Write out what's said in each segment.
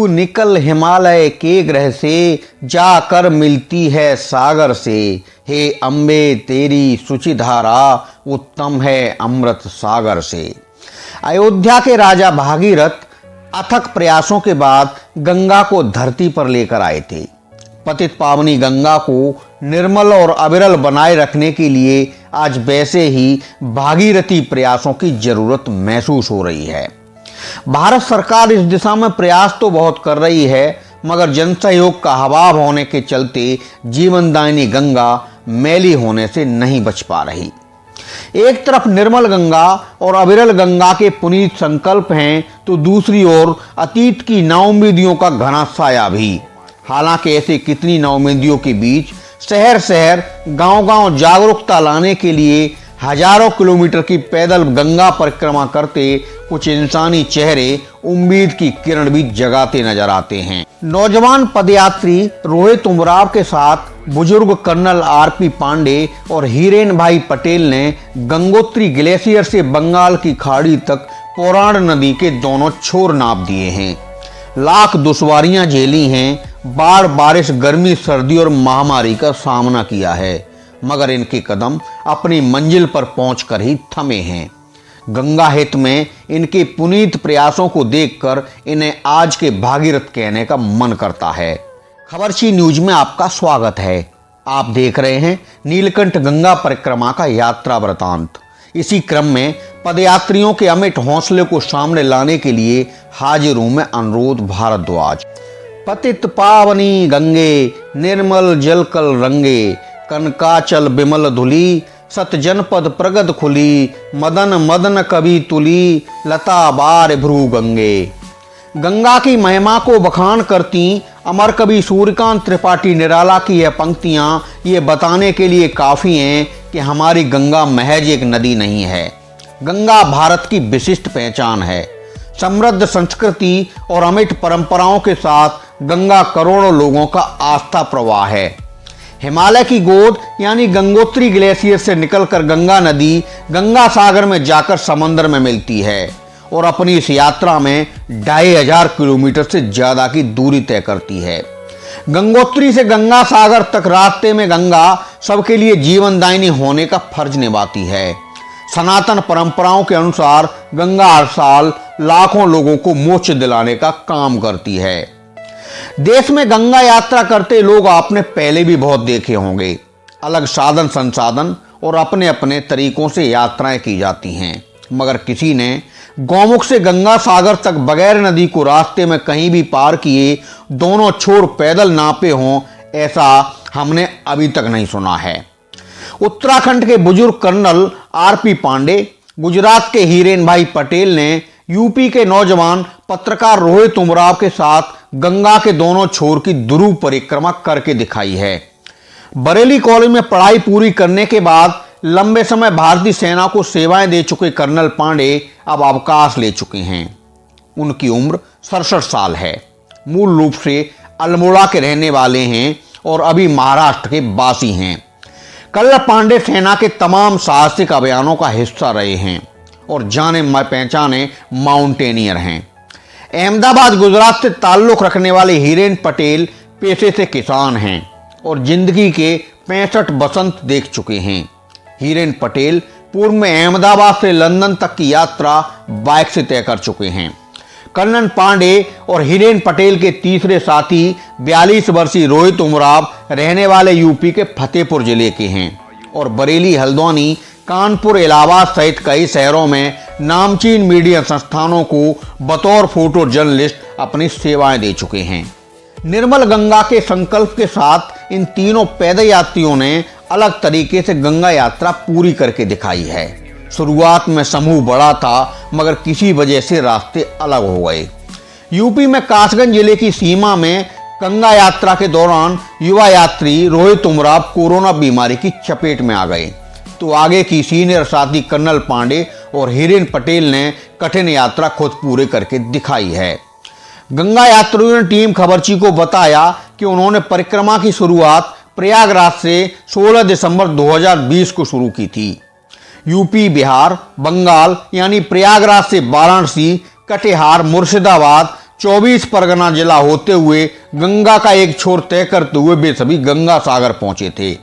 तू निकल हिमालय के ग्रह से, जाकर मिलती है सागर से। हे अम्बे तेरी शुचि धारा, उत्तम है अमृत सागर से। अयोध्या के राजा भागीरथ अथक प्रयासों के बाद गंगा को धरती पर लेकर आए थे। पतित पावनी गंगा को निर्मल और अविरल बनाए रखने के लिए आज वैसे ही भागीरथी प्रयासों की जरूरत महसूस हो रही है। भारत सरकार इस दिशा में प्रयास तो बहुत कर रही है, मगर जनसहयोग का अभाव होने के चलते जीवनदायिनी गंगा मैली होने से नहीं बच पा रही। एक तरफ निर्मल गंगा और अविरल गंगा के पुनीत संकल्प हैं, तो दूसरी ओर अतीत की नाउम्मीदियों का घना साया भी। हालांकि ऐसे कितनी नाउम्मीदियों के बीच शहर शहर गांव-गांव जागरूकता लाने के लिए हजारों किलोमीटर की पैदल गंगा परिक्रमा करते कुछ इंसानी चेहरे उम्मीद की किरण भी जगाते नजर आते हैं। नौजवान पदयात्री रोहित उमराव के साथ बुजुर्ग कर्नल आरपी पांडे और हीरेन भाई पटेल ने गंगोत्री ग्लेशियर से बंगाल की खाड़ी तक पोराण नदी के दोनों छोर नाप दिए हैं। लाख दुश्वारियां झेली हैं, बाढ़ बारिश गर्मी सर्दी और महामारी का सामना किया है, मगर इनके कदम अपनी मंजिल पर पहुंचकर ही थमे हैं। गंगा हित में इनके पुनीत प्रयासों को देखकर इन्हें आज के भागीरथ कहने का मन करता है। खबरची न्यूज में आपका स्वागत है। आप देख रहे हैं नीलकंठ गंगा परिक्रमा का यात्रा वृतांत। इसी क्रम में पदयात्रियों के अमिट हौसले को सामने लाने के लिए हाजिर हूं मैं अनुरोध भारद्वाज। पतित पावनी गंगे, निर्मल जल कल रंगे, कनकाचल बिमल धुली, सत जनपद प्रगद खुली, मदन मदन कवि तुली, लता बार भ्रू गंगे। गंगा की महिमा को बखान करती अमर कवि सूर्यकांत त्रिपाठी निराला की यह पंक्तियां ये बताने के लिए काफ़ी हैं कि हमारी गंगा महज एक नदी नहीं है। गंगा भारत की विशिष्ट पहचान है। समृद्ध संस्कृति और अमिट परंपराओं के साथ गंगा करोड़ों लोगों का आस्था प्रवाह है। हिमालय की गोद यानी गंगोत्री ग्लेशियर से निकलकर गंगा नदी गंगा सागर में जाकर समंदर में मिलती है और अपनी इस यात्रा में 2500 किलोमीटर से ज्यादा की दूरी तय करती है। गंगोत्री से गंगा सागर तक रास्ते में गंगा सबके लिए जीवनदायिनी होने का फर्ज निभाती है। सनातन परंपराओं के अनुसार गंगा हर साल लाखों लोगों को मोक्ष दिलाने का काम करती है। देश में गंगा यात्रा करते लोग आपने पहले भी बहुत देखे होंगे। अलग साधन संसाधन और अपने अपने तरीकों से यात्राएं की जाती हैं, मगर किसी ने गौमुख से गंगा सागर तक बगैर नदी को रास्ते में कहीं भी पार किए दोनों छोर पैदल नापे हों, ऐसा हमने अभी तक नहीं सुना है। उत्तराखंड के बुजुर्ग कर्नल आरपी पांडे, गुजरात के हीरेन भाई पटेल ने यूपी के नौजवान पत्रकार रोहित उमराव के साथ गंगा के दोनों छोर की ध्रुव परिक्रमा करके दिखाई है। बरेली कॉलेज में पढ़ाई पूरी करने के बाद लंबे समय भारतीय सेना को सेवाएं दे चुके कर्नल पांडे अब अवकाश ले चुके हैं। उनकी उम्र 67 साल है। मूल रूप से अल्मोड़ा के रहने वाले हैं और अभी महाराष्ट्र के वासी हैं। कर्नल पांडे सेना के तमाम साहसिक अभियानों का हिस्सा रहे हैं और जाने पहचाने माउंटेनियर हैं। अहमदाबाद गुजरात से ताल्लुक रखने वाले हीरेन पटेल पेशे से किसान हैं और जिंदगी के 65 बसंत देख चुके हैं। हीरेन पटेल पूर्व में अहमदाबाद से लंदन तक की यात्रा बाइक से तय कर चुके हैं। कर्नल पांडे और हीरेन पटेल के तीसरे साथी 42 वर्षीय रोहित उमराव रहने वाले यूपी के फतेहपुर जिले के हैं और बरेली, हल्द्वानी, कानपुर, इलाहाबाद सहित कई शहरों में नामचीन मीडिया संस्थानों को बतौर फोटो जर्नलिस्ट अपनी सेवाएं दे चुके हैं। निर्मल गंगा के संकल्प के साथ इन तीनों पैदल यात्रियों ने अलग तरीके से गंगा यात्रा पूरी करके दिखाई है। शुरुआत में समूह बड़ा था, मगर किसी वजह से रास्ते अलग हो गए। यूपी में कासगंज जिले की सीमा में गंगा यात्रा के दौरान युवा यात्री रोहित उमराव कोरोना बीमारी की चपेट में आ गए, तो आगे की सीनियर साथी कर्नल पांडे और हीरेन पटेल ने कठिन यात्रा खुद पूरे करके दिखाई है। गंगा यात्रियों ने टीम खबरची को बताया कि उन्होंने परिक्रमा की शुरुआत प्रयागराज से 16 दिसंबर 2020 को शुरू की थी। यूपी, बिहार, बंगाल यानी प्रयागराज से वाराणसी, कटिहार, मुर्शिदाबाद, 24 परगना जिला होते हुए गंगा का एक छोर तय करते हुए वे सभी गंगा सागर पहुंचे थे।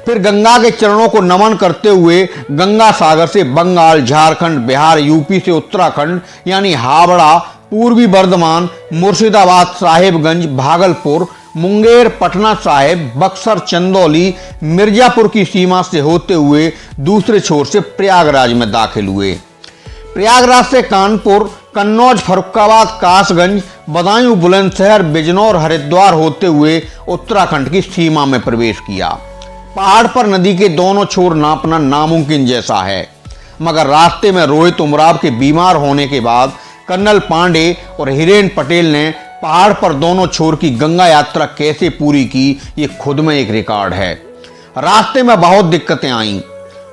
फिर गंगा के चरणों को नमन करते हुए गंगा सागर से बंगाल, झारखंड, बिहार, यूपी से उत्तराखंड यानी हावड़ा, पूर्वी बर्धमान, मुर्शिदाबाद, साहेबगंज, भागलपुर, मुंगेर, पटना साहिब, बक्सर, चंदौली, मिर्जापुर की सीमा से होते हुए दूसरे छोर से प्रयागराज में दाखिल हुए। प्रयागराज से कानपुर, कन्नौज, फर्रुखाबाद, कासगंज, बदायूं, बुलंदशहर, बिजनौर, हरिद्वार होते हुए उत्तराखंड की सीमा में प्रवेश किया। पहाड़ पर नदी के दोनों छोर नापना नामुमकिन जैसा है, मगर रास्ते में रोहित उमराव के बीमार होने के बाद कर्नल पांडे और हिरेन पटेल ने पहाड़ पर दोनों छोर की गंगा यात्रा कैसे पूरी की, ये खुद में एक रिकॉर्ड है। रास्ते में बहुत दिक्कतें आईं।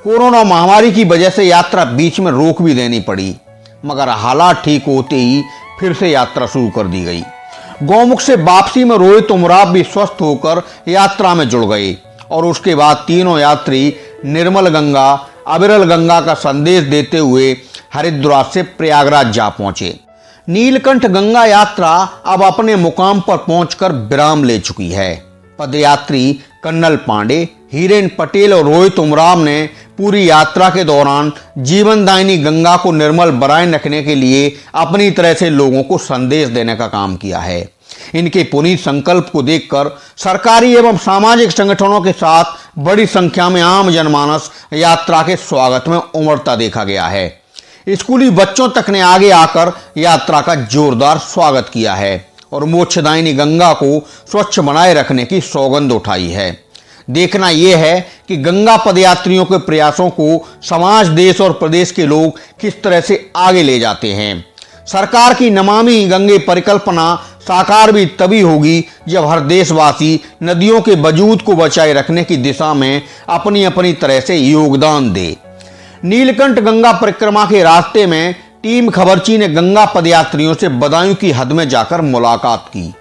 कोरोना महामारी की वजह से यात्रा बीच में रोक भी देनी पड़ी, मगर हालात ठीक होते ही फिर से यात्रा शुरू कर दी गई। गौमुख से वापसी में रोहित उमराव भी स्वस्थ होकर यात्रा में जुड़ गए और उसके बाद तीनों यात्री निर्मल गंगा, अविरल गंगा का संदेश देते हुए हरिद्वार से प्रयागराज जा पहुंचे। नीलकंठ गंगा यात्रा अब अपने मुकाम पर पहुंचकर विराम ले चुकी है। पदयात्री कर्नल पांडे, हिरेन पटेल और रोहित उमराव ने पूरी यात्रा के दौरान जीवनदायिनी गंगा को निर्मल बनाए रखने के लिए अपनी तरह से लोगों को संदेश देने का काम किया है। इनके पुनीत संकल्प को देखकर सरकारी एवं सामाजिक संगठनों के साथ बड़ी संख्या में आम जनमानस यात्रा के स्वागत में उमड़ता देखा गया है। स्कूली बच्चों तक ने आगे आकर यात्रा का जोरदार स्वागत किया है और मोक्षदायिनी गंगा को स्वच्छ बनाए रखने की सौगंध उठाई है। देखना यह है कि गंगा पदयात्रियों के प्रयासों को समाज, देश और प्रदेश के लोग किस तरह से आगे ले जाते हैं। सरकार की नमामि गंगे परिकल्पना साकार भी तभी होगी जब हर देशवासी नदियों के वजूद को बचाए रखने की दिशा में अपनी अपनी तरह से योगदान दे। नीलकंठ गंगा परिक्रमा के रास्ते में टीम खबरची ने गंगा पदयात्रियों से बदायूं की हद में जाकर मुलाकात की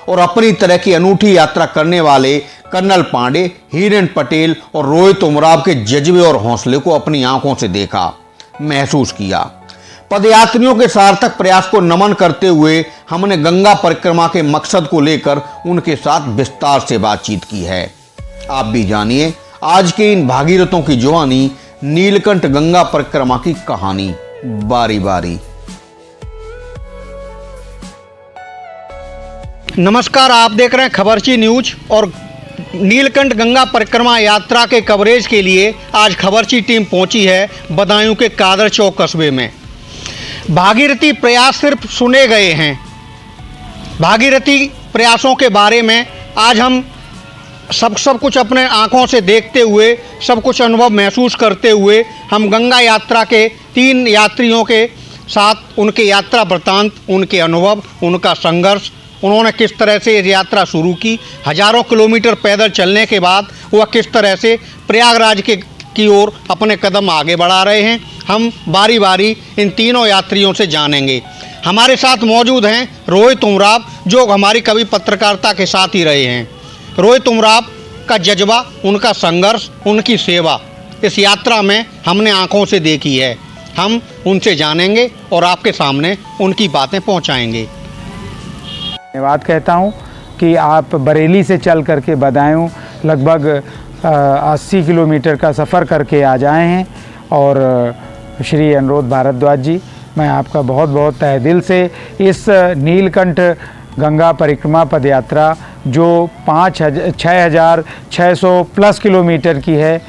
और अपनी तरह की अनूठी यात्रा करने वाले कर्नल पांडे, हिरेन पटेल और रोहित उमराव के जज्बे और हौसले को अपनी आंखों से देखा, महसूस किया। पदयात्रियों के सार्थक प्रयास को नमन करते हुए हमने गंगा परिक्रमा के मकसद को लेकर उनके साथ विस्तार से बातचीत की है। आप भी जानिए आज के इन भागीरथों की जुबानी नीलकंठ गंगा परिक्रमा की कहानी बारी बारी। नमस्कार, आप देख रहे हैं खबरची न्यूज और नीलकंठ गंगा परिक्रमा यात्रा के कवरेज के लिए आज खबरची टीम पहुंची है बदायूं के कादर चौक कस्बे में। भागीरथी प्रयास सिर्फ सुने गए हैं, भागीरथी प्रयासों के बारे में आज हम सब कुछ अपने आंखों से देखते हुए, सब कुछ अनुभव महसूस करते हुए हम गंगा यात्रा के 3 यात्रियों के साथ उनके यात्रा वृत्तांत, उनके अनुभव, उनका संघर्ष, उन्होंने किस तरह से ये यात्रा शुरू की, हजारों किलोमीटर पैदल चलने के बाद वह किस तरह से प्रयागराज की ओर अपने कदम आगे बढ़ा रहे हैं, हम बारी बारी इन तीनों यात्रियों से जानेंगे। हमारे साथ मौजूद हैं रोहित उमराव, जो हमारी कभी पत्रकारिता के साथ ही रहे हैं। रोहित उमराव का जज्बा, उनका संघर्ष, उनकी सेवा इस यात्रा में हमने आंखों से देखी है। हम उनसे जानेंगे और आपके सामने उनकी बातें पहुंचाएंगे। धन्यवाद कहता हूं कि आप बरेली से चल करके बदायूं लगभग 80 किलोमीटर का सफ़र करके आ जाए हैं और श्री अनुरोध भारद्वाज जी, मैं आपका बहुत बहुत तहे दिल से इस नीलकंठ गंगा परिक्रमा पदयात्रा जो 6,600 प्लस किलोमीटर की है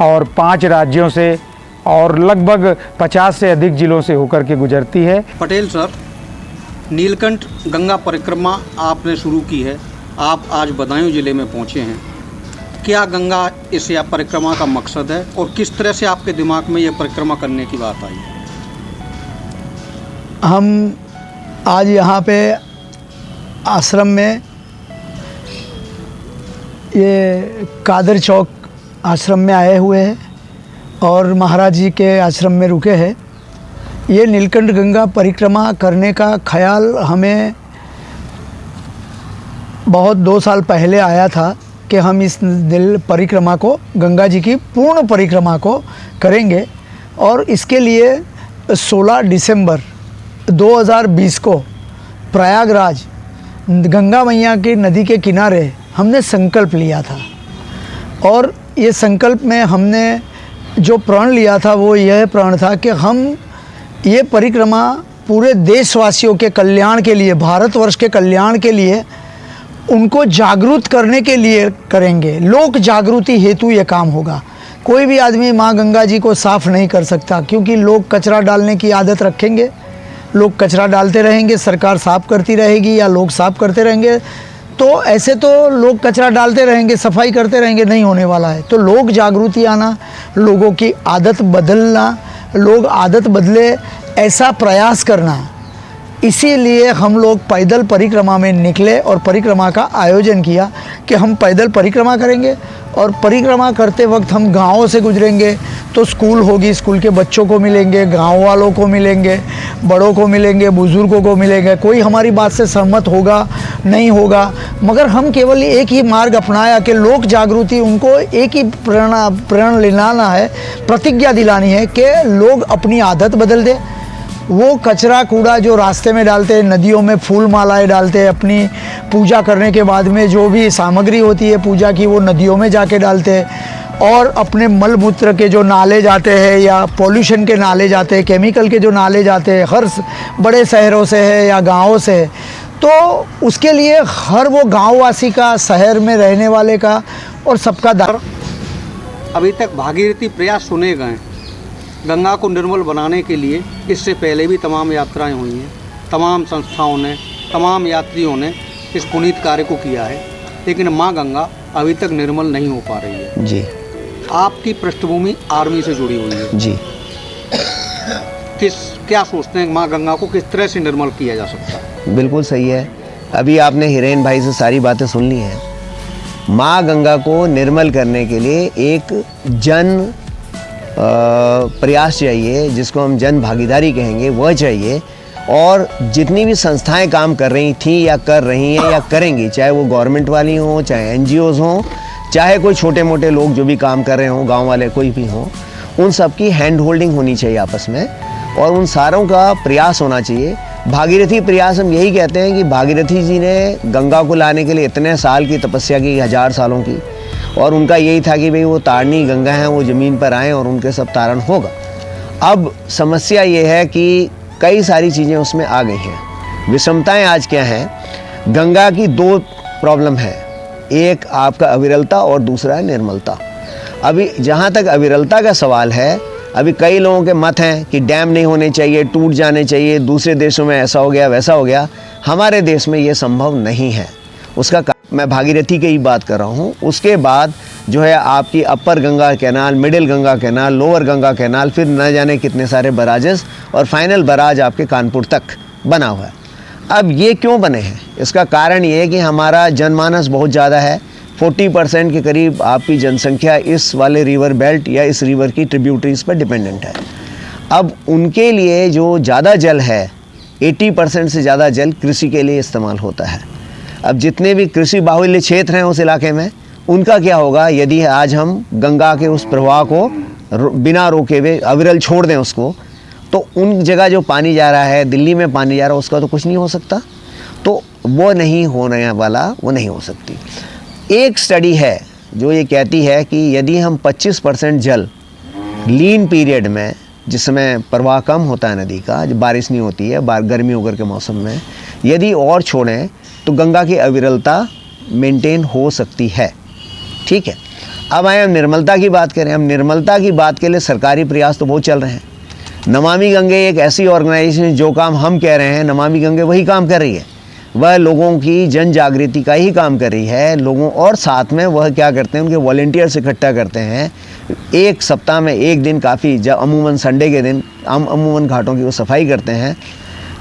और 5 राज्यों से और लगभग 50 से अधिक जिलों से होकर के गुजरती है। पटेल सर, नीलकंठ गंगा परिक्रमा आपने शुरू की है, आप आज बदायूं ज़िले में पहुंचे हैं। क्या गंगा इस परिक्रमा का मकसद है और किस तरह से आपके दिमाग में ये परिक्रमा करने की बात आई? हम आज यहाँ पे आश्रम में, ये कादर चौक आश्रम में आए हुए हैं और महाराज जी के आश्रम में रुके हैं। ये नीलकंठ गंगा परिक्रमा करने का ख्याल हमें बहुत 2 साल पहले आया था कि हम इस परिक्रमा को, गंगा जी की पूर्ण परिक्रमा को करेंगे और इसके लिए 16 दिसंबर 2020 को प्रयागराज गंगा मैया की नदी के किनारे हमने संकल्प लिया था, और ये संकल्प में हमने जो प्रण लिया था वो यह प्रण था कि हम ये परिक्रमा पूरे देशवासियों के कल्याण के लिए, भारतवर्ष के कल्याण के लिए, उनको जागरूक करने के लिए करेंगे। लोक जागृति हेतु ये काम होगा। कोई भी आदमी माँ गंगा जी को साफ़ नहीं कर सकता, क्योंकि लोग कचरा डालने की आदत रखेंगे, लोग कचरा डालते रहेंगे, सरकार साफ़ करती रहेगी या लोग साफ़ करते रहेंगे, तो ऐसे तो लोग कचरा डालते रहेंगे, सफाई करते रहेंगे, नहीं होने वाला है। तो लोग जागृति आना, लोगों की आदत बदलना, लोग आदत बदले ऐसा प्रयास करना, इसीलिए हम लोग पैदल परिक्रमा में निकले और परिक्रमा का आयोजन किया कि हम पैदल परिक्रमा करेंगे। और परिक्रमा करते वक्त हम गाँवों से गुजरेंगे, तो स्कूल होगी, स्कूल के बच्चों को मिलेंगे, गांव वालों को मिलेंगे, बड़ों को मिलेंगे, बुज़ुर्गों को मिलेंगे। कोई हमारी बात से सहमत होगा नहीं होगा, मगर हम केवल एक ही मार्ग अपनाया कि लोक जागृति, उनको एक ही प्रेरणा दिलाना है, प्रतिज्ञा दिलानी है कि लोग अपनी आदत बदल दे। वो कचरा कूड़ा जो रास्ते में डालते हैं, नदियों में फूल मालाएं डालते हैं, अपनी पूजा करने के बाद में जो भी सामग्री होती है पूजा की वो नदियों में जाके डालते हैं, और अपने मल मूत्र के जो नाले जाते हैं या पॉल्यूशन के नाले जाते हैं, केमिकल के जो नाले जाते हैं, हर बड़े शहरों से है या गाँवों से है, तो उसके लिए हर वो गाँववासी का, शहर में रहने वाले का और सबका अभी तक भागीरथी प्रयास सुने गए गंगा को निर्मल बनाने के लिए। इससे पहले भी तमाम यात्राएं हुई हैं, तमाम संस्थाओं ने, तमाम यात्रियों ने इस पुनीत कार्य को किया है, लेकिन माँ गंगा अभी तक निर्मल नहीं हो पा रही है। जी। आपकी पृष्ठभूमि आर्मी से जुड़ी हुई है जी। क्या सोचते हैं माँ गंगा को किस तरह से निर्मल किया जा सकता है? बिल्कुल सही है। अभी आपने हिरेन भाई से सारी बातें सुन ली हैं। माँ गंगा को निर्मल करने के लिए एक जन प्रयास चाहिए, जिसको हम जन भागीदारी कहेंगे, वह चाहिए। और जितनी भी संस्थाएं काम कर रही थी या कर रही हैं या करेंगी, चाहे वो गवर्नमेंट वाली हों, चाहे NGOs हों, चाहे कोई छोटे मोटे लोग जो भी काम कर रहे हों, गांव वाले कोई भी हों, उन सब की हैंड होल्डिंग होनी चाहिए आपस में, और उन सारों का प्रयास होना चाहिए। भागीरथी प्रयास हम यही कहते हैं कि भागीरथी जी ने गंगा को लाने के लिए इतने साल की तपस्या की, 1000 सालों की, और उनका यही था कि भाई वो तारणी गंगा हैं, वो ज़मीन पर आएँ और उनके सब तारण होगा। अब समस्या ये है कि कई सारी चीज़ें उसमें आ गई हैं। विषमताएं आज क्या हैं? गंगा की 2 प्रॉब्लम है, एक आपका अविरलता और दूसरा है निर्मलता। अभी जहाँ तक अविरलता का सवाल है, अभी कई लोगों के मत हैं कि डैम नहीं होने चाहिए, टूट जाने चाहिए, दूसरे देशों में ऐसा हो गया वैसा हो गया। हमारे देश में ये संभव नहीं है। उसका मैं भागीरथी की ही बात कर रहा हूँ। उसके बाद जो है आपकी upper Ganga canal, middle Ganga canal, lower Ganga canal, फिर न जाने कितने सारे बराजेस, और फाइनल बराज आपके कानपुर तक बना हुआ है। अब ये क्यों बने हैं? इसका कारण ये है कि हमारा जनमानस बहुत ज़्यादा है। 40% के करीब आपकी जनसंख्या इस वाले रिवर बेल्ट या इस रिवर की ट्रिब्यूटरीज पर डिपेंडेंट है। अब उनके लिए जो ज़्यादा जल है, 80% से ज़्यादा जल कृषि के लिए इस्तेमाल होता है। अब जितने भी कृषि बाहुल्य क्षेत्र हैं उस इलाके में, उनका क्या होगा यदि आज हम गंगा के उस प्रवाह को बिना रोके हुए अविरल छोड़ दें उसको, तो उन जगह जो पानी जा रहा है, दिल्ली में पानी जा रहा है, उसका तो कुछ नहीं हो सकता। तो वो नहीं होने वाला, वो नहीं हो सकती। एक स्टडी है जो ये कहती है कि यदि हम 25% जल लीन पीरियड में, जिसमें प्रवाह कम होता है नदी का, जब बारिश नहीं होती है, गर्मी होकर के मौसम में, यदि और छोड़ें तो गंगा की अविरलता मेंटेन हो सकती है। ठीक है। अब आए हम निर्मलता की बात करें। हम निर्मलता की बात के लिए सरकारी प्रयास तो बहुत चल रहे हैं। नमामि गंगे एक ऐसी ऑर्गेनाइजेशन, जो काम हम कह रहे हैं नमामि गंगे वही काम कर रही है। वह लोगों की जन जागृति का ही काम कर रही है लोगों, और साथ में वह क्या करते हैं, उनके वॉलंटियर्स इकट्ठा करते हैं। एक सप्ताह में एक दिन काफ़ी, जब अमूमन संडे के दिन हम अमूमन घाटों की वो सफाई करते हैं।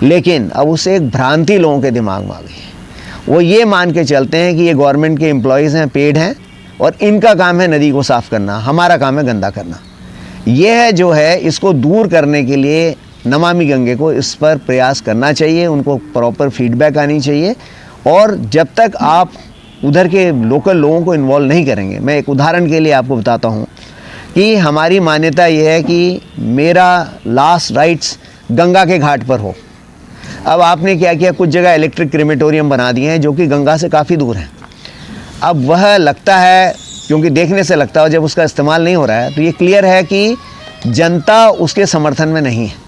लेकिन अब उससे एक भ्रांति लोगों के दिमाग में आ गई है। वो ये मान के चलते हैं कि ये गवर्नमेंट के एम्प्लॉयज़ हैं, पेड हैं, और इनका काम है नदी को साफ़ करना, हमारा काम है गंदा करना। ये है जो है, इसको दूर करने के लिए नमामि गंगे को इस पर प्रयास करना चाहिए, उनको प्रॉपर फीडबैक आनी चाहिए। और जब तक आप उधर के लोकल लोगों को इन्वॉल्व नहीं करेंगे, मैं एक उदाहरण के लिए आपको बताता हूँ कि हमारी मान्यता ये है कि मेरा लास्ट राइट्स गंगा के घाट पर हो। अब आपने क्या किया, कुछ जगह इलेक्ट्रिक क्रेमेटोरियम बना दिए हैं जो कि गंगा से काफ़ी दूर हैं। अब वह लगता है, क्योंकि देखने से लगता है, जब उसका इस्तेमाल नहीं हो रहा है तो ये क्लियर है कि जनता उसके समर्थन में नहीं है।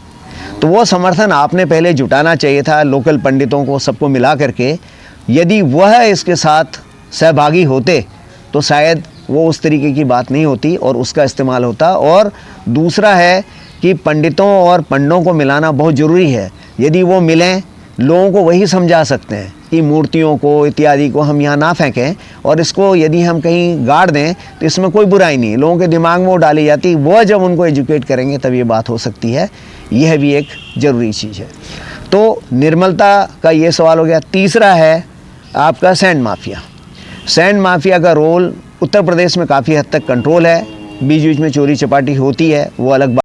तो वो समर्थन आपने पहले जुटाना चाहिए था, लोकल पंडितों को सबको मिला करके। यदि वह इसके साथ सहभागी होते तो शायद वो उस तरीके की बात नहीं होती और उसका इस्तेमाल होता। और दूसरा है कि पंडितों और पंडों को मिलाना बहुत ज़रूरी है। यदि वो मिलें, लोगों को वही समझा सकते हैं कि मूर्तियों को इत्यादि को हम यहाँ ना फेंकें, और इसको यदि हम कहीं गाड़ दें तो इसमें कोई बुराई नहीं है। लोगों के दिमाग में वो डाली जाती है, वह जब उनको एजुकेट करेंगे तब ये बात हो सकती है। यह भी एक ज़रूरी चीज़ है। तो निर्मलता का ये सवाल हो गया। तीसरा है आपका सैंड माफिया। सैंड माफिया का रोल उत्तर प्रदेश में काफ़ी हद तक कंट्रोल है। बीच बीच में चोरी चपाटी होती है, वो अलग बात।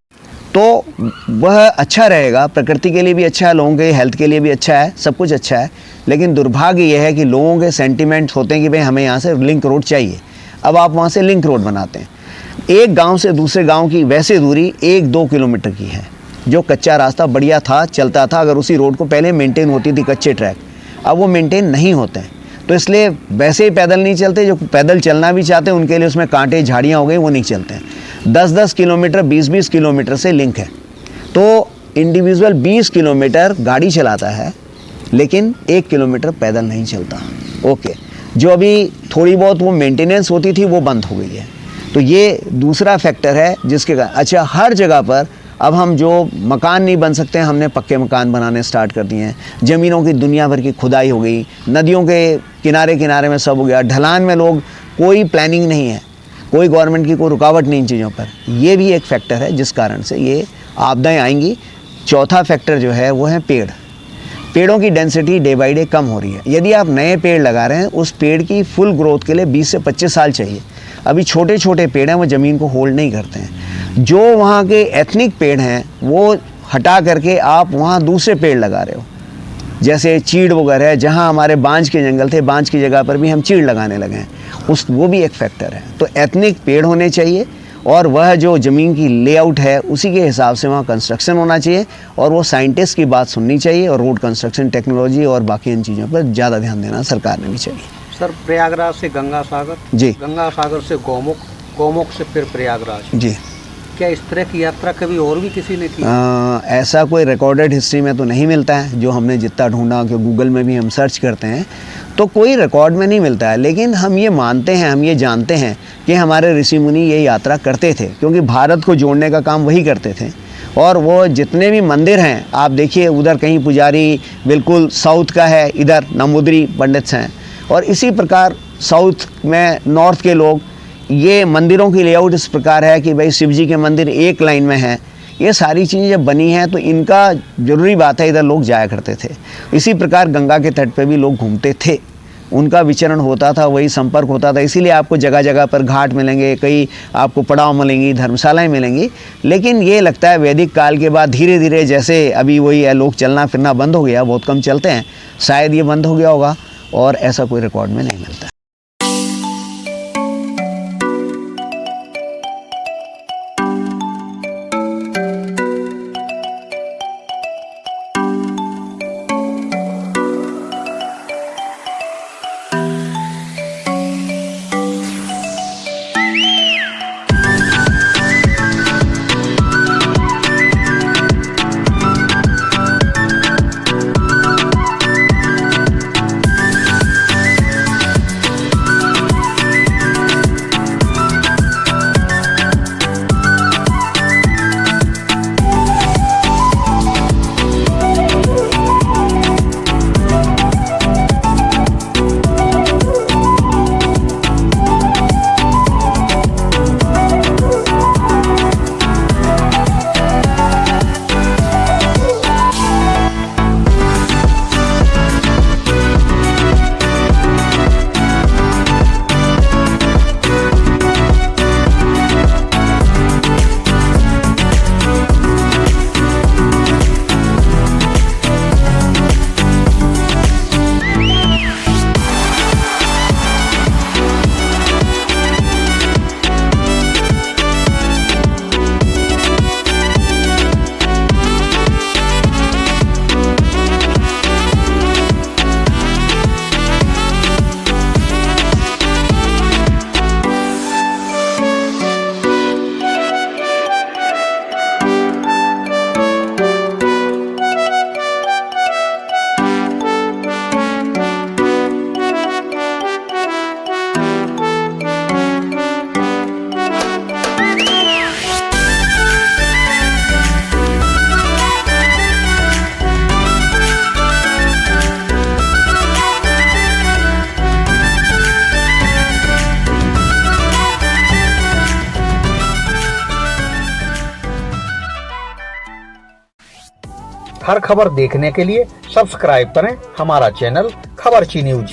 तो वह अच्छा रहेगा, प्रकृति के लिए भी अच्छा है, लोगों के हेल्थ के लिए भी अच्छा है, सब कुछ अच्छा है। लेकिन दुर्भाग्य यह है कि लोगों के सेंटिमेंट्स होते हैं कि भाई हमें यहाँ से लिंक रोड चाहिए। अब आप वहाँ से लिंक रोड बनाते हैं, एक गांव से दूसरे गांव की वैसे दूरी 1-2 किलोमीटर की है। जो कच्चा रास्ता बढ़िया था, चलता था, अगर उसी रोड को पहले मेंटेन होती थी कच्चे ट्रैक, अब वो मेंटेन नहीं होते हैं। तो इसलिए वैसे ही पैदल नहीं चलते, जो पैदल चलना भी चाहते हैं उनके लिए उसमें कांटे झाड़ियाँ हो गई, वो नहीं चलते हैं। 10-10 किलोमीटर 20-20 किलोमीटर से लिंक है। तो इंडिविजुअल 20 किलोमीटर गाड़ी चलाता है लेकिन 1 किलोमीटर पैदल नहीं चलता। ओके, जो अभी थोड़ी बहुत वो मेंटेनेंस होती थी वो बंद हो गई है। तो ये दूसरा फैक्टर है जिसके अच्छा, हर जगह पर अब हम जो मकान नहीं बन सकते हैं, हमने पक्के मकान बनाने स्टार्ट कर दिए हैं। ज़मीनों की दुनिया भर की खुदाई हो गई, नदियों के किनारे किनारे में सब हो गया, ढलान में लोग, कोई प्लानिंग नहीं है, कोई गवर्नमेंट की कोई रुकावट नहीं इन चीज़ों पर। ये भी एक फैक्टर है जिस कारण से ये आपदाएं आएंगी। चौथा फैक्टर जो है वो है पेड़। पेड़ों की डेंसिटी डे बाई डे कम हो रही है। यदि आप नए पेड़ लगा रहे हैं, उस पेड़ की फुल ग्रोथ के लिए 20 से 25 साल चाहिए। अभी छोटे छोटे पेड़ हैं, वो ज़मीन को होल्ड नहीं करते हैं। जो वहाँ के एथनिक पेड़ हैं वो हटा करके आप वहाँ दूसरे पेड़ लगा रहे हो, जैसे चीड़ वगैरह है। जहाँ हमारे बांज के जंगल थे, बांज की जगह पर भी हम चीड़ लगाने लगे हैं, वो भी एक फैक्टर है। तो एथनिक पेड़ होने चाहिए और वह जो ज़मीन की लेआउट है उसी के हिसाब से वहाँ कंस्ट्रक्शन होना चाहिए, और वो साइंटिस्ट की बात सुननी चाहिए, और रोड कंस्ट्रक्शन टेक्नोलॉजी और बाकी इन चीज़ों पर ज़्यादा ध्यान देना सरकार ने भी चाहिए। सर, प्रयागराज से गंगा सागर, जी, गंगा सागर से गौमुख, गौमुख से फिर प्रयागराज, जी, क्या इस तरह की यात्रा कभी और भी किसी ने की? ऐसा कोई रिकॉर्डेड हिस्ट्री में तो नहीं मिलता है। जो हमने जितना ढूंढा, कि गूगल में भी हम सर्च करते हैं तो कोई रिकॉर्ड में नहीं मिलता है। लेकिन हम ये मानते हैं, हम ये जानते हैं कि हमारे ऋषि मुनि ये यात्रा करते थे, क्योंकि भारत को जोड़ने का काम वही करते थे। और वो जितने भी मंदिर हैं, आप देखिए उधर कहीं पुजारी बिल्कुल साउथ का है, इधर नमूदरी पंडित हैं, और इसी प्रकार साउथ में नॉर्थ के लोग, ये मंदिरों की लेआउट इस प्रकार है कि भाई शिव जी के मंदिर एक लाइन में हैं। ये सारी चीज़ें जब बनी हैं तो इनका ज़रूरी बात है इधर लोग जाया करते थे। इसी प्रकार गंगा के तट पे भी लोग घूमते थे, उनका विचरण होता था, वही संपर्क होता था। इसीलिए आपको जगह जगह पर घाट मिलेंगे, कई आपको पड़ाव मिलेंगी, धर्मशालाएं मिलेंगी। लेकिन ये लगता है वैदिक काल के बाद धीरे धीरे, जैसे अभी वही है, लोग चलना फिरना बंद हो गया, बहुत कम चलते हैं, शायद ये बंद हो गया होगा, और ऐसा कोई रिकॉर्ड में नहीं मिलता। हर खबर देखने के लिए सब्सक्राइब करें हमारा चैनल खबरची न्यूज।